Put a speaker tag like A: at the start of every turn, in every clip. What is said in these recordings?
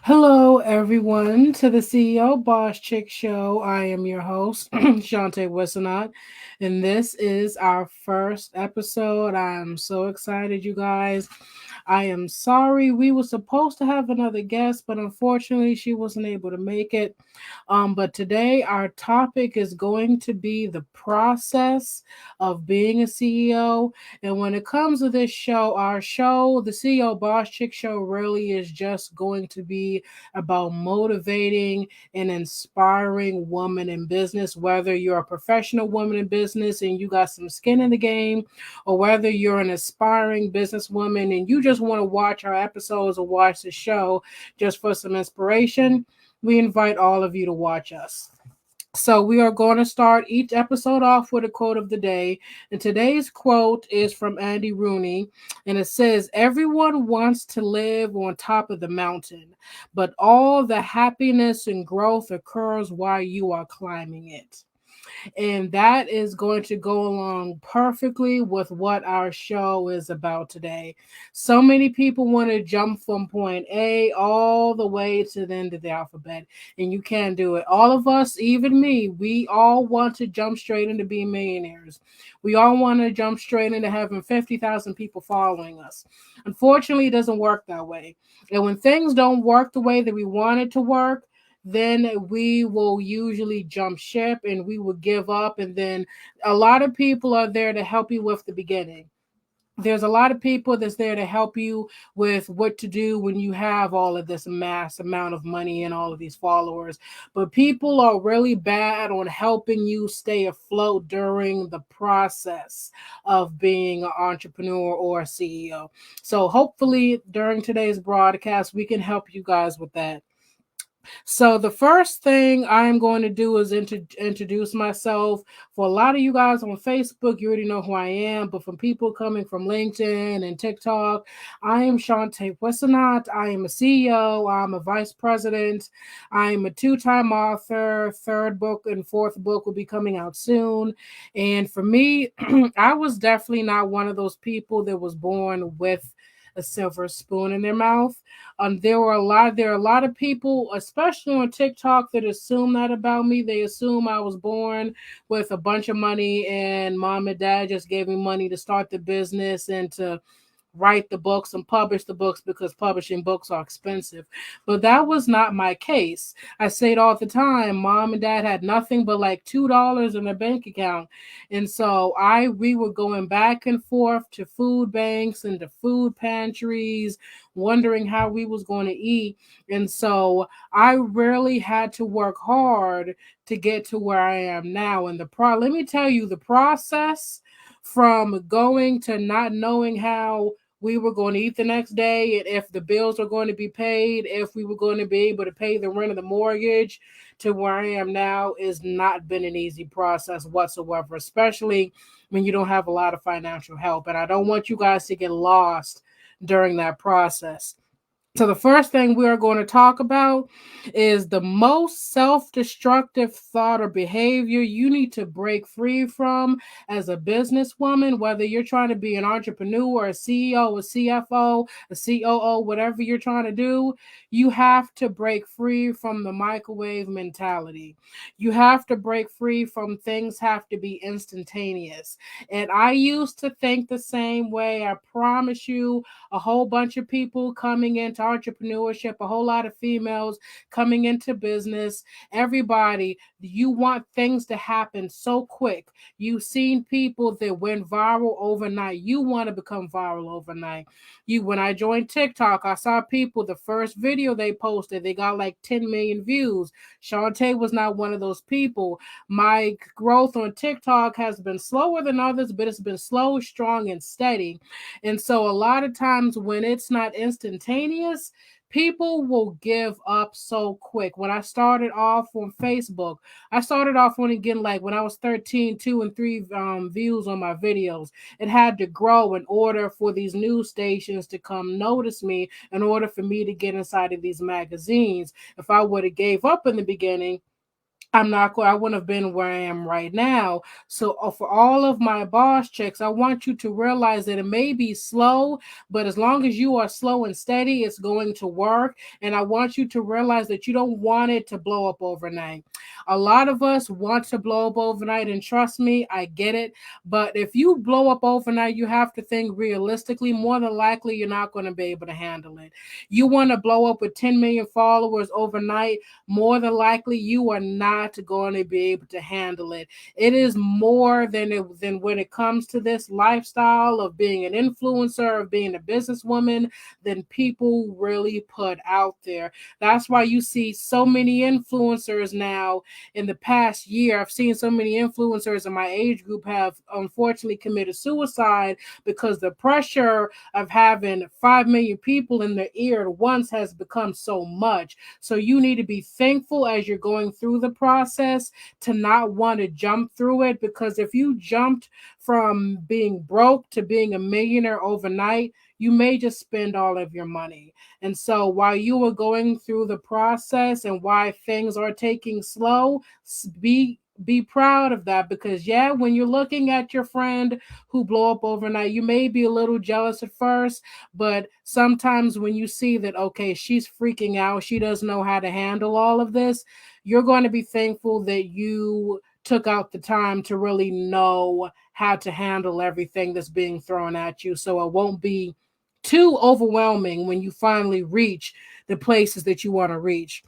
A: Hello, everyone, to the CEO Boss Chick Show. I am your host, Shante Wissenot, and this is our first episode. I am so excited, you guys. I am sorry we were supposed to have another guest, but unfortunately, she wasn't able to make it. But today, our topic is going to be the process of being a CEO. And when it comes to this show, our show, the CEO Boss Chick Show, really is just going to be about motivating and inspiring women in business, whether you're a professional woman in business and you got some skin in the game, or whether you're an aspiring businesswoman and you just want to watch our episodes or watch the show just for some inspiration. We invite all of you to watch us. So we are going to start each episode off with a quote of the day. And today's quote is from Andy Rooney. And it says, "Everyone wants to live on top of the mountain, but all the happiness and growth occurs while you are climbing it." And that is going to go along perfectly with what our show is about today. So many people want to jump from point A all the way to the end of the alphabet, and you can't do it. All of us, even me, we all want to jump straight into being millionaires. We all want to jump straight into having 50,000 people following us. Unfortunately, it doesn't work that way. And when things don't work the way that we want it to work, then we will usually jump ship and we will give up. And then a lot of people are there to help you with the beginning. There's a lot of people that's there to help you with what to do when you have all of this mass amount of money and all of these followers. But people are really bad on helping you stay afloat during the process of being an entrepreneur or a CEO. So hopefully during today's broadcast, we can help you guys with that. So the first thing I am going to do is introduce myself. For a lot of you guys on Facebook, you already know who I am, but from people coming from LinkedIn and TikTok, I am Shante Wissenot. I am a CEO. I'm a vice president. I'm a two-time author. Third book and fourth book will be coming out soon. And for me, I was definitely not one of those people that was born with a silver spoon in their mouth. There are a lot of people, especially on TikTok, that assume that about me. They assume I was born with a bunch of money and mom and dad just gave me money to start the business and to write the books and publish the books because publishing books are expensive. But that was not my case. I say it all the time. Mom and dad had nothing but like $2 in their bank account. And so we were going back and forth to food banks and to food pantries, wondering how we was going to eat. And so I really had to work hard to get to where I am now. And let me tell you, the process from going to not knowing how we were going to eat the next day, and if the bills were going to be paid, if we were going to be able to pay the rent of the mortgage, to where I am now, is not been an easy process whatsoever, especially when you don't have a lot of financial help. And I don't want you guys to get lost during that process. So, the first thing we are going to talk about is the most self destructive thought or behavior you need to break free from as a businesswoman, whether you're trying to be an entrepreneur, a CEO, a CFO, a COO, whatever you're trying to do. You have to break free from the microwave mentality. You have to break free from things have to be instantaneous. And I used to think the same way. I promise you, a whole bunch of people coming into entrepreneurship, a whole lot of females coming into business, everybody, you want things to happen so quick. You've seen people that went viral overnight. You want to become viral overnight. When I joined TikTok, I saw people, the first video they posted, they got like 10 million views. Shantae was not one of those people. My growth on TikTok has been slower than others, but it's been slow, strong, and steady. And so a lot of times when it's not instantaneous, people will give up so quick. When I started off on Facebook, I started off only getting like when I was 13, 2 and 3 views on my videos. It had to grow in order for these news stations to come notice me, in order for me to get inside of these magazines. If I would have gave up in the beginning, I wouldn't have been where I am right now. So for all of my boss chicks, I want you to realize that it may be slow, but as long as you are slow and steady, it's going to work. And I want you to realize that you don't want it to blow up overnight. A lot of us want to blow up overnight, and trust me, I get it. But if you blow up overnight, you have to think realistically. More than likely, you're not going to be able to handle it. You want to blow up with 10 million followers overnight, more than likely you are not going to be able to handle it. It is more than when it comes to this lifestyle of being an influencer, of being a businesswoman, than people really put out there. That's why you see so many influencers now in the past year. I've seen so many influencers in my age group have unfortunately committed suicide because the pressure of having 5 million people in their ear at once has become so much. So you need to be thankful as you're going through the process to not want to jump through it, because if you jumped from being broke to being a millionaire overnight, you may just spend all of your money. And so while you are going through the process and why things are taking slow, be proud of that, because yeah, when you're looking at your friend who blow up overnight, you may be a little jealous at first, but sometimes when you see that, okay, she's freaking out, she doesn't know how to handle all of this, you're going to be thankful that you took out the time to really know how to handle everything that's being thrown at you, so it won't be too overwhelming when you finally reach the places that you want to reach.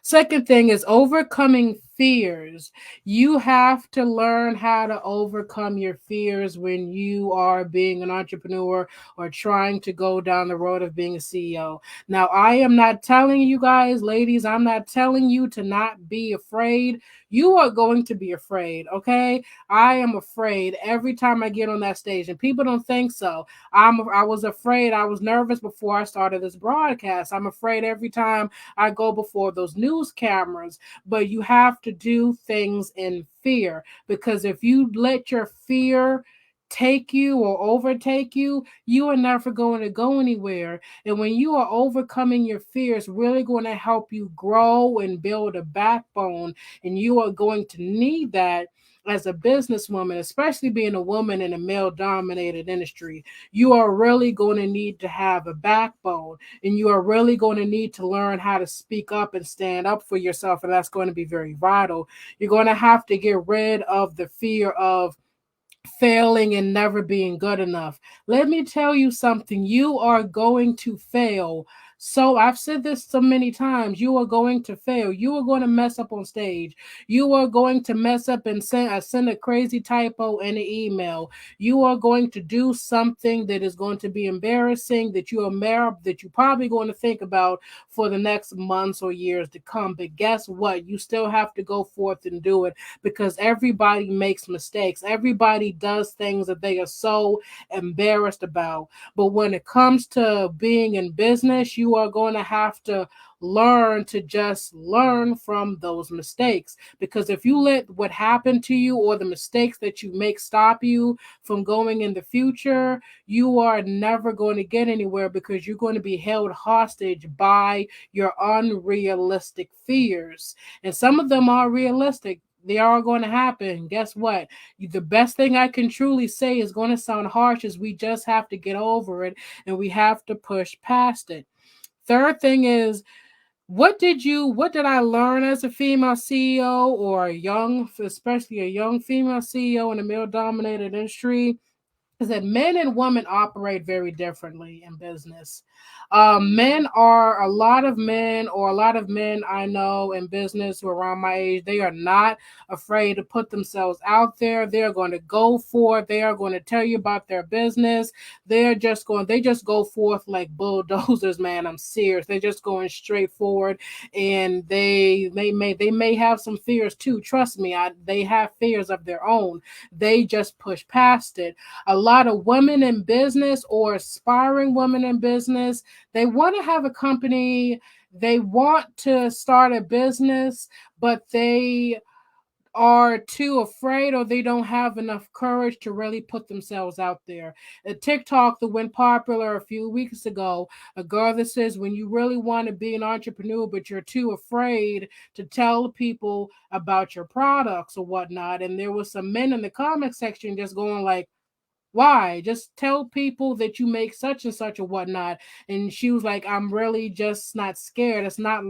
A: Second thing is overcoming fears. You have to learn how to overcome your fears when you are being an entrepreneur or trying to go down the road of being a CEO. Now, I am not telling you guys, ladies, I'm not telling you to not be afraid. You are going to be afraid, okay? I am afraid every time I get on that stage, and people don't think so. I was afraid. I was nervous before I started this broadcast. I'm afraid every time I go before those news cameras, but you have to do things in fear, because if you let your fear take you or overtake you, you are never going to go anywhere. And when you are overcoming your fears, really going to help you grow and build a backbone. And you are going to need that as a businesswoman, especially being a woman in a male dominated industry. You are really going to need to have a backbone, and you are really going to need to learn how to speak up and stand up for yourself. And that's going to be very vital. You're going to have to get rid of the fear of failing and never being good enough. Let me tell you something. You are going to fail. So I've said this so many times. You are going to fail. You are going to mess up on stage. You are going to mess up and send a crazy typo in an email. You are going to do something that is going to be embarrassing, that you're probably going to think about for the next months or years to come. But guess what? You still have to go forth and do it, because everybody makes mistakes. Everybody does things that they are so embarrassed about. But when it comes to being in business, you are going to have to learn to just learn from those mistakes. Because if you let what happened to you or the mistakes that you make stop you from going in the future, you are never going to get anywhere, because you're going to be held hostage by your unrealistic fears. And some of them are realistic. They are going to happen. Guess what? The best thing I can truly say is going to sound harsh, is we just have to get over it and we have to push past it. Third thing is, what did I learn as a female CEO, or especially a young female CEO in a male dominated industry, is that men and women operate very differently in business. Men are a lot of men I know in business who are around my age, they are not afraid to put themselves out there. They're going to go for it. They are going to tell you about their business. They just go forth like bulldozers, man. I'm serious. They're just going straight forward, and they may have some fears too. Trust me, they have fears of their own. They just push past it. A lot of women in business or aspiring women in business, they want to have a company, they want to start a business, but they are too afraid or they don't have enough courage to really put themselves out there. A TikTok that went popular a few weeks ago, a girl that says when you really want to be an entrepreneur, but you're too afraid to tell people about your products or whatnot. And there was some men in the comment section just going like, why? Just tell people that you make such and such or whatnot. And she was like, I'm really just not scared. It's not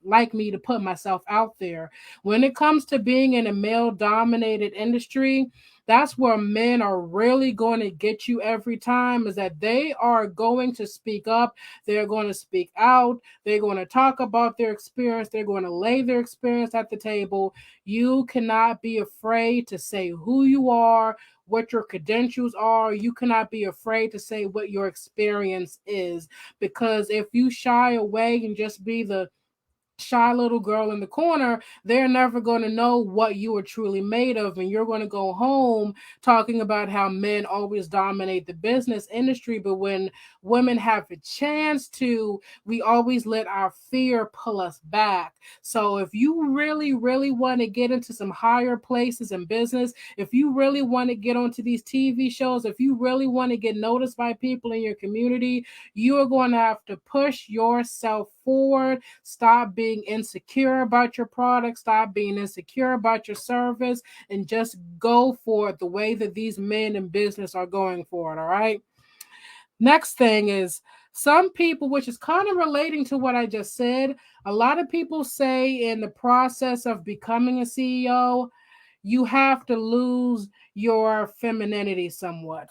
A: like me to put myself out there. When it comes to being in a male dominated industry, that's where men are really going to get you every time, is that they are going to speak up, they're going to speak out, they're going to talk about their experience, they're going to lay their experience at the table. You cannot be afraid to say who you are, what your credentials are. You cannot be afraid to say what your experience is, because if you shy away and just be the shy little girl in the corner, they're never going to know what you are truly made of. And you're going to go home talking about how men always dominate the business industry. But when women have a chance to, we always let our fear pull us back. So if you really, really want to get into some higher places in business, if you really want to get onto these TV shows, if you really want to get noticed by people in your community, you are going to have to push yourself forward. Stop being insecure about your product. Stop being insecure about your service, and just go for it the way that these men in business are going for it. All right. Next thing is, some people, which is kind of relating to what I just said, a lot of people say in the process of becoming a CEO, you have to lose your femininity somewhat.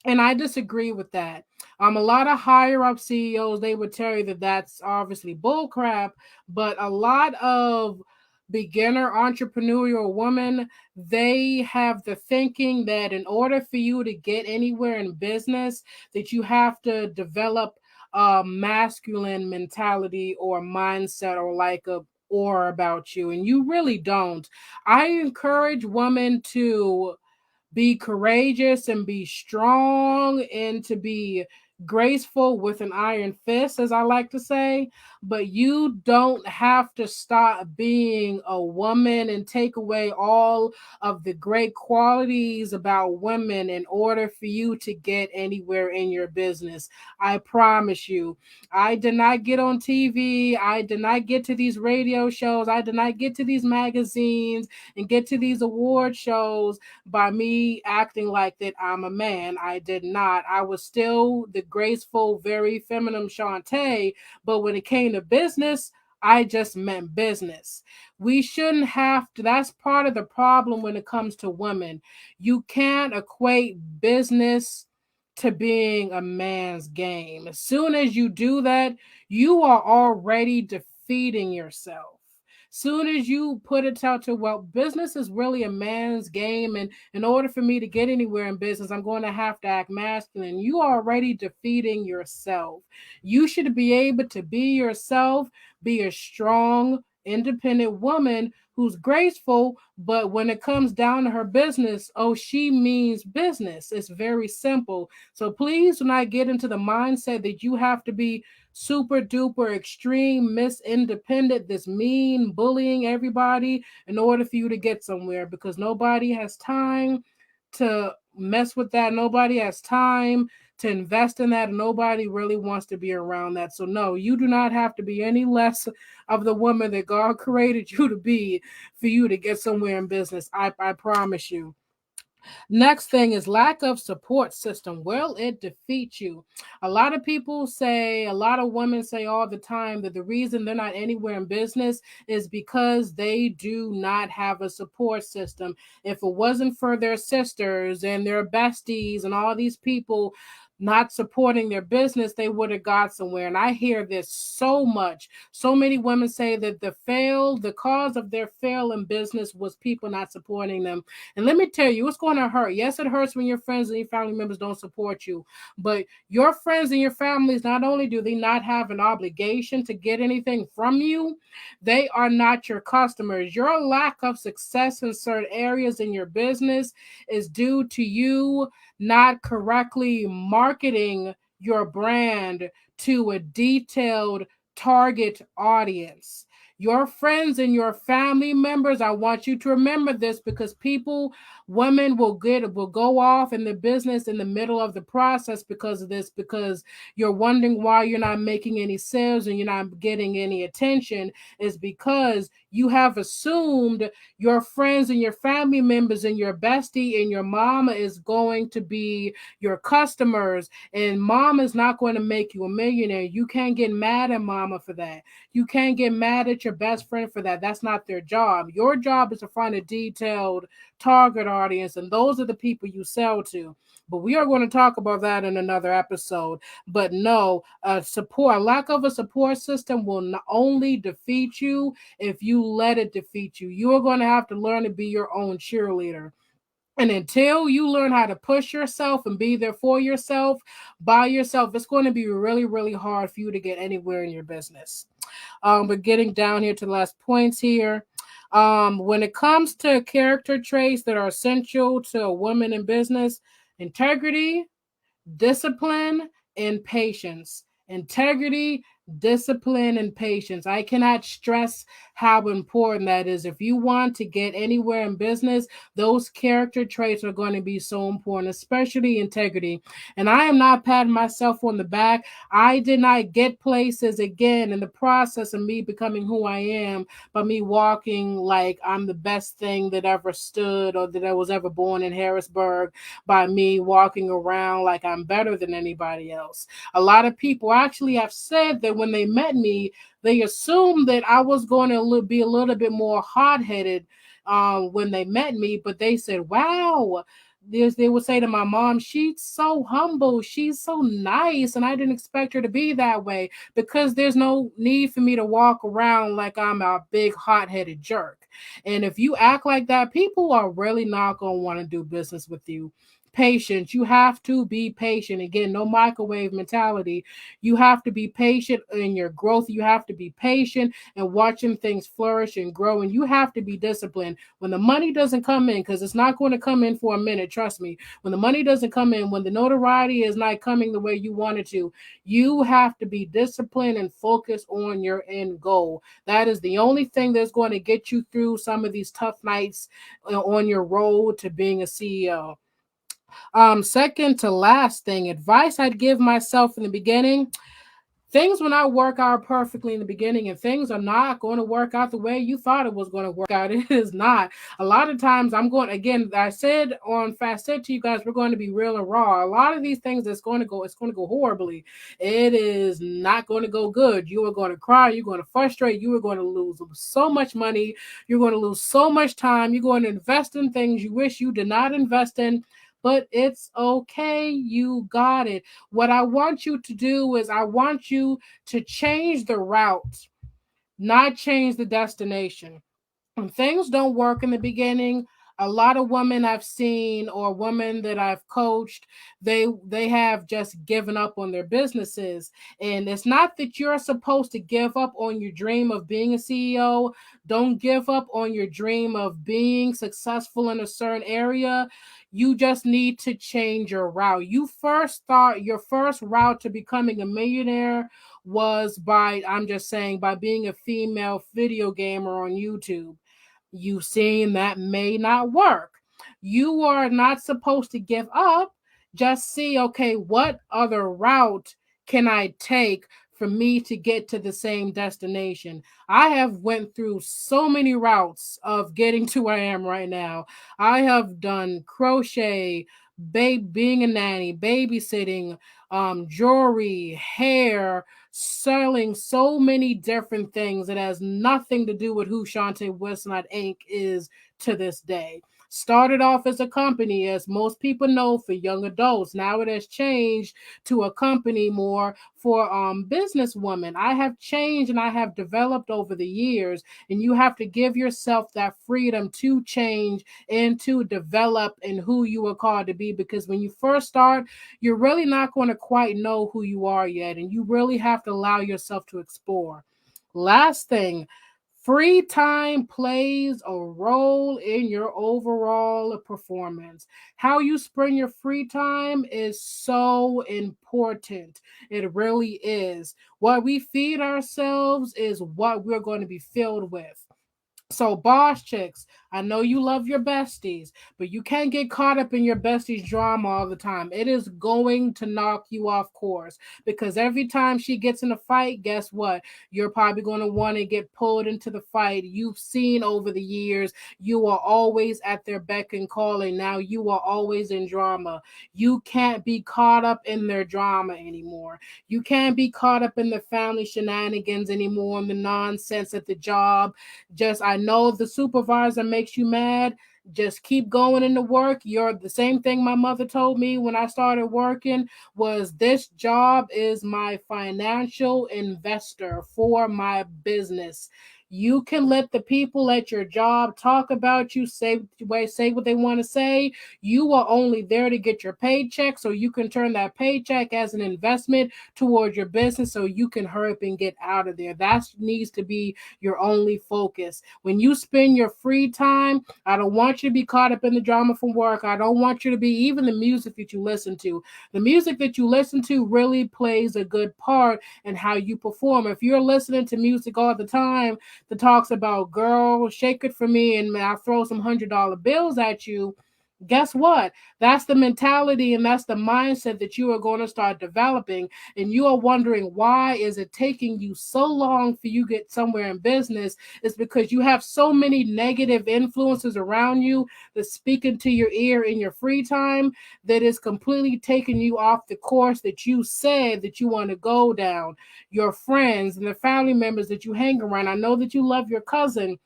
A: And I disagree with that. A lot of higher up CEOs, they would tell you that that's obviously bullcrap, but a lot of beginner entrepreneurial women, they have the thinking that in order for you to get anywhere in business, that you have to develop a masculine mentality or mindset, or like a aura about you, and you really don't. I encourage women to be courageous and be strong and to be graceful with an iron fist, as I like to say. But you don't have to stop being a woman and take away all of the great qualities about women in order for you to get anywhere in your business. I promise you, I did not get on TV. I did not get to these radio shows. I did not get to these magazines and get to these award shows by me acting like that I'm a man. I did not. I was still the graceful, very feminine Shantae, but when it came to business, I just meant business. We shouldn't have to. That's part of the problem when it comes to women. You can't equate business to being a man's game. As soon as you do that, you are already defeating yourself. Soon as you put it out to, well, business is really a man's game, and in order for me to get anywhere in business, I'm going to have to act masculine. You are already defeating yourself. You should be able to be yourself, be a strong, independent woman who's graceful, but when it comes down to her business, oh, she means business. It's very simple. So please do not get into the mindset that you have to be super duper extreme Miss Independent, this mean bullying everybody in order for you to get somewhere, because nobody has time to mess with that. Nobody has time to invest in that. Nobody really wants to be around that. So no, you do not have to be any less of the woman that God created you to be for you to get somewhere in business. I promise you. Next thing is lack of support system. Will it defeat you? A lot of people say, a lot of women say all the time that the reason they're not anywhere in business is because they do not have a support system. If it wasn't for their sisters and their besties and all these people not supporting their business, they would have got somewhere. And I hear this so much. So many women say that the cause of their fail in business was people not supporting them. And let me tell you, it's going to hurt. Yes, it hurts when your friends and your family members don't support you. But your friends and your families, not only do they not have an obligation to get anything from you, they are not your customers. Your lack of success in certain areas in your business is due to you not correctly marketing your brand to a detailed target audience. Your friends and your family members, I want you to remember this, because people, women will go off in the business in the middle of the process because of this, because you're wondering why you're not making any sales and you're not getting any attention, is because you have assumed your friends and your family members and your bestie and your mama is going to be your customers, and mom is not going to make you a millionaire. You can't get mad at mama for that. You can't get mad at your best friend for that. That's not their job. Your job is to find a detailed target audience, and those are the people you sell to. But we are going to talk about that in another episode. But no, a lack of a support system will not only defeat you if you let it defeat you. You are going to have to learn to be your own cheerleader. And until you learn how to push yourself and be there for yourself, by yourself, it's going to be really, really hard for you to get anywhere in your business. But getting down here to the last points here. When it comes to character traits that are essential to a woman in business, integrity, discipline, and patience. Integrity, discipline, and patience. I cannot stress how important that is. If you want to get anywhere in business, those character traits are going to be so important, especially integrity. And I am not patting myself on the back. I did not get places again in the process of me becoming who I am by me walking like I'm the best thing that ever stood or that I was ever born in Harrisburg, by me walking around like I'm better than anybody else. A lot of people actually have said that when they met me, they assumed that I was going to be a little bit more hot headed when they met me, but they said, wow. They would say to my mom, she's so humble, she's so nice, and I didn't expect her to be that way, because there's no need for me to walk around like I'm a big hot headed jerk. And if you act like that, people are really not going to want to do business with you. Patience. You have to be patient. Again, no microwave mentality. You have to be patient in your growth. You have to be patient and watching things flourish and grow. And you have to be disciplined. When the money doesn't come in, because it's not going to come in for a minute, trust me. When the money doesn't come in, when the notoriety is not coming the way you want it to, you have to be disciplined and focus on your end goal. That is the only thing that's going to get you through some of these tough nights on your road to being a CEO. Second to last thing, advice I'd give myself in the beginning: things will not work out perfectly in the beginning, and things are not going to work out the way you thought it was going to work out. It is not. A lot of times I'm going, again, I said to you guys, we're going to be real and raw. A lot of these things it's going to go horribly. It is not going to go good. You are going to cry, you're going to frustrate, you are going to lose so much money, you're going to lose so much time, you're going to invest in things you wish you did not invest in. But it's okay. You got it. What I want you to do is I want you to change the route, not change the destination. When things don't work in the beginning, a lot of women I've seen or women that I've coached, they have just given up on their businesses. And it's not that you're supposed to give up on your dream of being a CEO. Don't give up on your dream of being successful in a certain area. You just need to change your route. You first thought your first route to becoming a millionaire was by, I'm just saying, by being a female video gamer on YouTube. You've seen that may not work. You are not supposed to give up. Just see, okay, what other route can I take for me to get to the same destination? I have went through so many routes of getting to where I am right now. I have done crochet, being a nanny, babysitting, jewelry, hair, selling so many different things that has nothing to do with who Shantae Westnut Inc. is to this day. Started off as a company, as most people know, for young adults. Now it has changed to a company more for business women. I have changed and I have developed over the years, and you have to give yourself that freedom to change and to develop in who you are called to be, because when you first start, you're really not going to quite know who you are yet, and you really have to allow yourself to explore. Last thing, Free time plays a role in your overall performance. How you spend your free time is so important. It really is. What we feed ourselves is what we're going to be filled with. So, boss chicks, I know you love your besties, but you can't get caught up in your besties' drama all the time. It is going to knock you off course because every time she gets in a fight, guess what? You're probably going to want to get pulled into the fight. You've seen over the years, you are always at their beck and call, and now you are always in drama. You can't be caught up in their drama anymore. You can't be caught up in the family shenanigans anymore and the nonsense at the job. Just, I know the supervisor makes you mad. Just keep going into work. You're the same thing my mother told me when I started working was this job is my financial investor for my business. You can let the people at your job talk about you, say what they want to say. You are only there to get your paycheck so you can turn that paycheck as an investment towards your business so you can hurry up and get out of there. That needs to be your only focus. When you spend your free time, I don't want you to be caught up in the drama from work. I don't want you to be even the music that you listen to. The music that you listen to really plays a good part in how you perform. If you're listening to music all the time that talks about, girl, shake it for me, and I'll throw some $100 bills at you, guess what? That's the mentality and that's the mindset that you are going to start developing. And you are wondering, why is it taking you so long for you to get somewhere in business? It's because you have so many negative influences around you that speak into your ear in your free time that is completely taking you off the course that you said that you want to go down. Your friends and the family members that you hang around. I know that you love your cousin,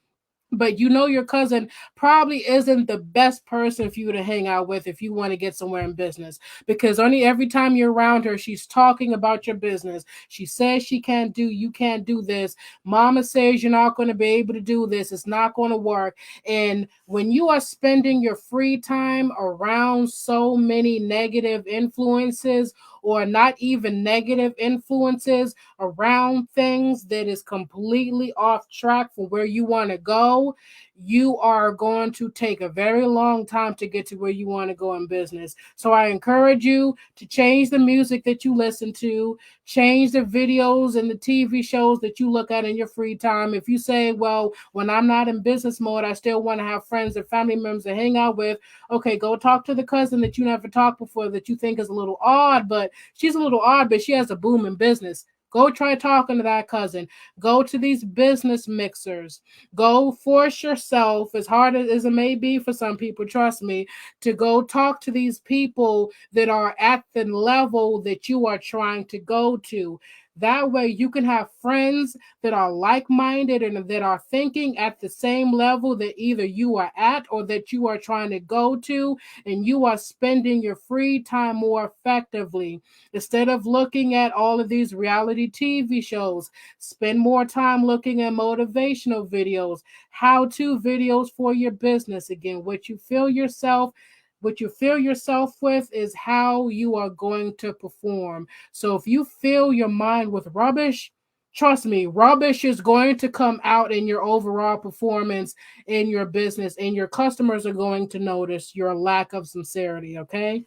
A: but you know your cousin probably isn't the best person for you to hang out with if you want to get somewhere in business, because only every time you're around her she's talking about your business. She says she can't do, you can't do this, mama says you're not going to be able to do this, it's not going to work. And when you are spending your free time around so many negative influences, or not even negative influences, around things that is completely off track for where you want to go, you are going to take a very long time to get to where you want to go in business. So I encourage you to change the music that you listen to, change the videos and the TV shows that you look at in your free time. If you say, well, when I'm not in business mode, I still want to have friends and family members to hang out with, okay, go talk to the cousin that you never talked before that you think is a little odd, but she's a little odd, but she has a booming business. Go try talking to that cousin. Go to these business mixers. Go force yourself, as hard as it may be for some people, trust me, to go talk to these people that are at the level that you are trying to go to. That way, you can have friends that are like minded and that are thinking at the same level that either you are at or that you are trying to go to, and you are spending your free time more effectively. Instead of looking at all of these reality TV shows, spend more time looking at motivational videos, how to videos for your business. Again, what you fill yourself with is how you are going to perform. So if you fill your mind with rubbish, trust me, rubbish is going to come out in your overall performance in your business, and your customers are going to notice your lack of sincerity, okay?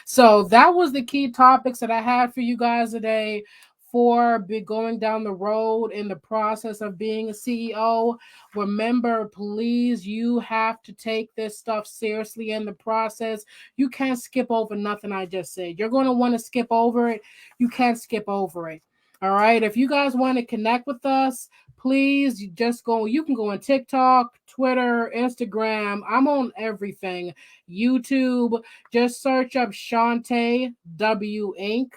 A: So that was the key topics that I had for you guys today for going down the road in the process of being a CEO. Remember, please, you have to take this stuff seriously in the process. You can't skip over nothing I just said. You're going to want to skip over it. You can't skip over it. All right. If you guys want to connect with us, please just go. You can go on TikTok, Twitter, Instagram. I'm on everything. YouTube. Just search up Shantae W Inc.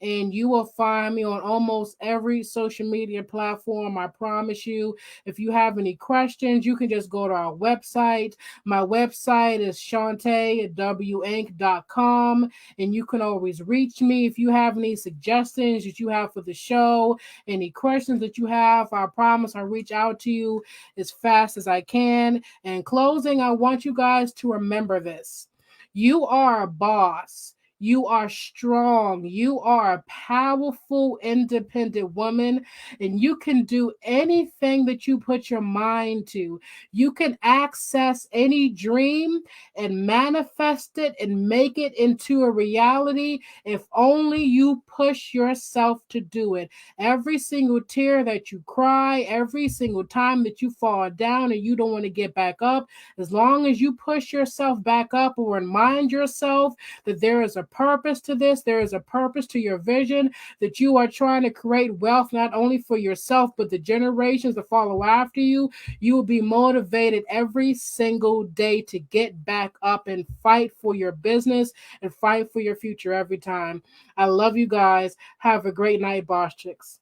A: and you will find me on almost every social media platform. I promise you. If you have any questions, you can just go to our website. My website is shantawinc.com, and you can always reach me if you have any suggestions that you have for the show, any questions that you have. I promise I'll reach out to you as fast as I can. And in closing, I want you guys to remember this. You are a boss. You are strong. You are a powerful, independent woman, and you can do anything that you put your mind to. You can access any dream and manifest it and make it into a reality if only you push yourself to do it. Every single tear that you cry, every single time that you fall down and you don't want to get back up, as long as you push yourself back up or remind yourself that there is a purpose to this, there is a purpose to your vision, that you are trying to create wealth not only for yourself, but the generations that follow after you, you will be motivated every single day to get back up and fight for your business and fight for your future every time. I love you guys. Have a great night, Boss Chicks.